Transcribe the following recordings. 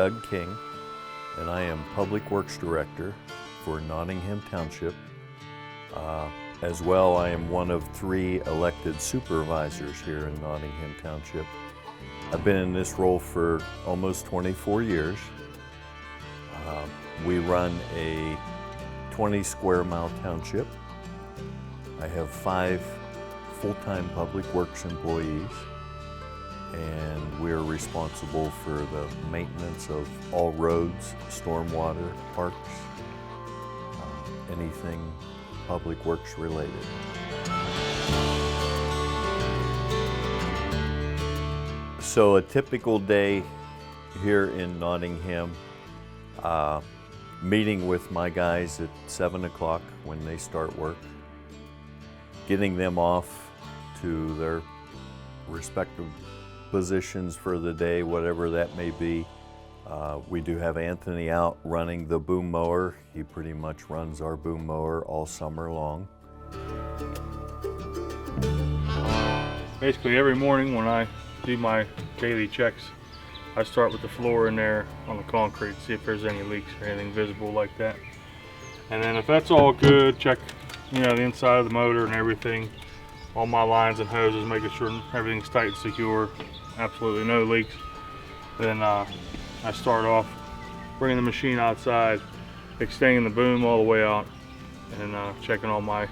Doug King, and I am Public Works Director for Nottingham Township. As well, I am one of 3 elected supervisors here in Nottingham Township. I've been in this role for almost 24 years. We run a 20 square mile township. I have 5 full-time public works employees, and we're responsible for the maintenance of all roads, stormwater, parks, anything public works related. So a typical day here in Nottingham, meeting with my guys at 7 o'clock when they start work, getting them off to their respective positions for the day, whatever that may be. We do have Anthony out running the boom mower. He pretty much runs our boom mower all summer long. Basically every morning when I do my daily checks, I start with the floor in there on the concrete, see if there's any leaks or anything visible like that. And then if that's all good, check the inside of the motor and everything, all my lines and hoses, making sure everything's tight and secure, absolutely no leaks. Then I start off bringing the machine outside, extending the boom all the way out, and checking all my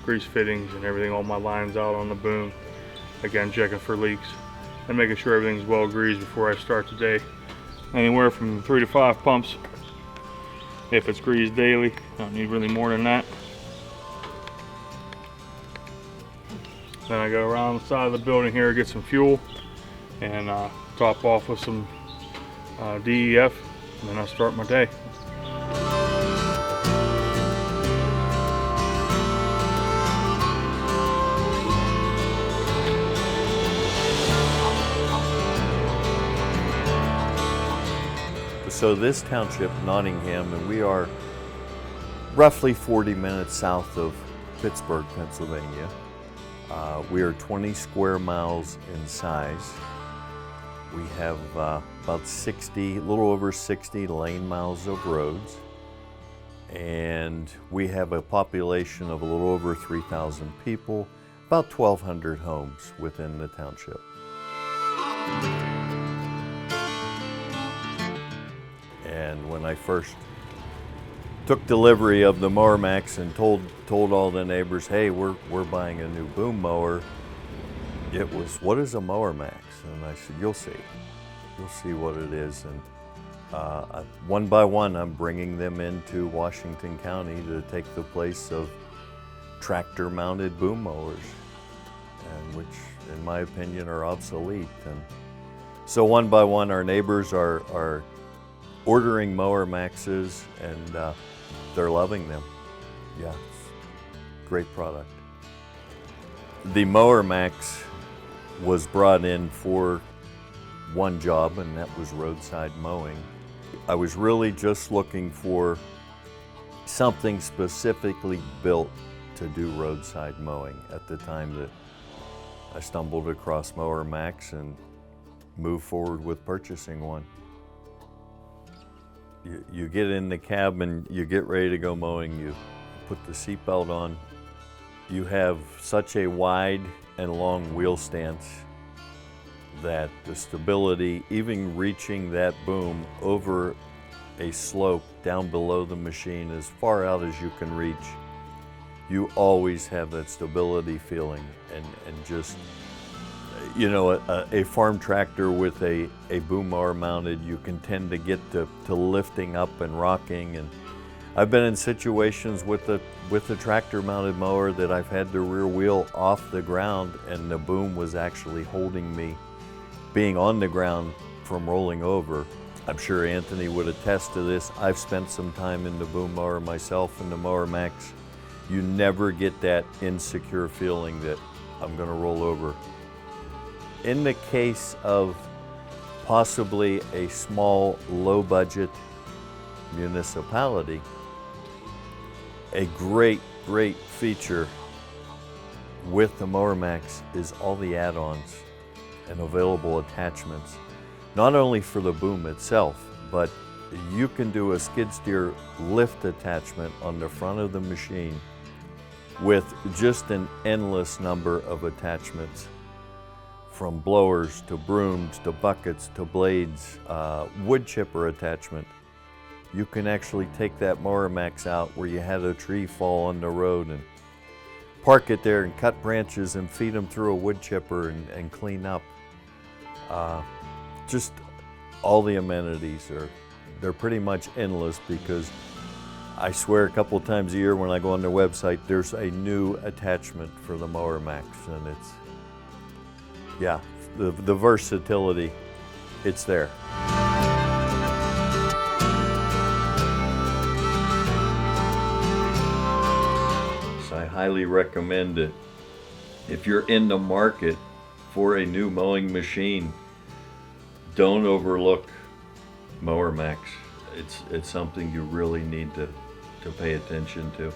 grease fittings and everything, all my lines out on the boom. Again, checking for leaks and making sure everything's well greased before I start the day. Anywhere from 3 to 5 pumps if it's greased daily. Don't need really more than that. Then I go around the side of the building here, get some fuel, and top off with some DEF, and then I start my day. So this township, Nottingham, and we are roughly 40 minutes south of Pittsburgh, Pennsylvania. We are 20 square miles in size. We have about 60, a little over 60 lane miles of roads. And we have a population of a little over 3,000 people, about 1,200 homes within the township. And when I first took delivery of the MowerMax and told all the neighbors, hey, we're buying a new boom mower, it was, what is a MowerMax? And I said, you'll see what it is. And one by one, I'm bringing them into Washington County to take the place of tractor-mounted boom mowers, and which, in my opinion, are obsolete. And so one by one, our neighbors are ordering MowerMaxes, and they're loving them. Yeah, great product. The MowerMax was brought in for one job, and that was roadside mowing. I was really just looking for something specifically built to do roadside mowing at the time that I stumbled across MowerMax and moved forward with purchasing one. You get in the cab and you get ready to go mowing, you put the seatbelt on. You have such a wide and long wheel stance that the stability, even reaching that boom over a slope down below the machine as far out as you can reach, you always have that stability feeling. And just, a farm tractor with a boom mower mounted, you can tend to get to lifting up and rocking. And I've been in situations with the tractor mounted mower that I've had the rear wheel off the ground, and the boom was actually holding me being on the ground from rolling over. I'm sure Anthony would attest to this. I've spent some time in the boom mower myself in the MowerMax. You never get that insecure feeling that I'm gonna roll over. In the case of possibly a small, low-budget municipality, a great feature with the MowerMax is all the add-ons and available attachments, not only for the boom itself, but you can do a skid steer lift attachment on the front of the machine with just an endless number of attachments, from blowers to brooms to buckets to blades, wood chipper attachment. You can actually take that MowerMax out where you had a tree fall on the road and park it there and cut branches and feed them through a wood chipper and clean up. Just all the amenities they're pretty much endless, because I swear a couple of times a year when I go on their website, there's a new attachment for the MowerMax, and it's, yeah, the versatility, it's there. So I highly recommend it. If you're in the market for a new mowing machine, don't overlook MowerMax. It's something you really need to pay attention to.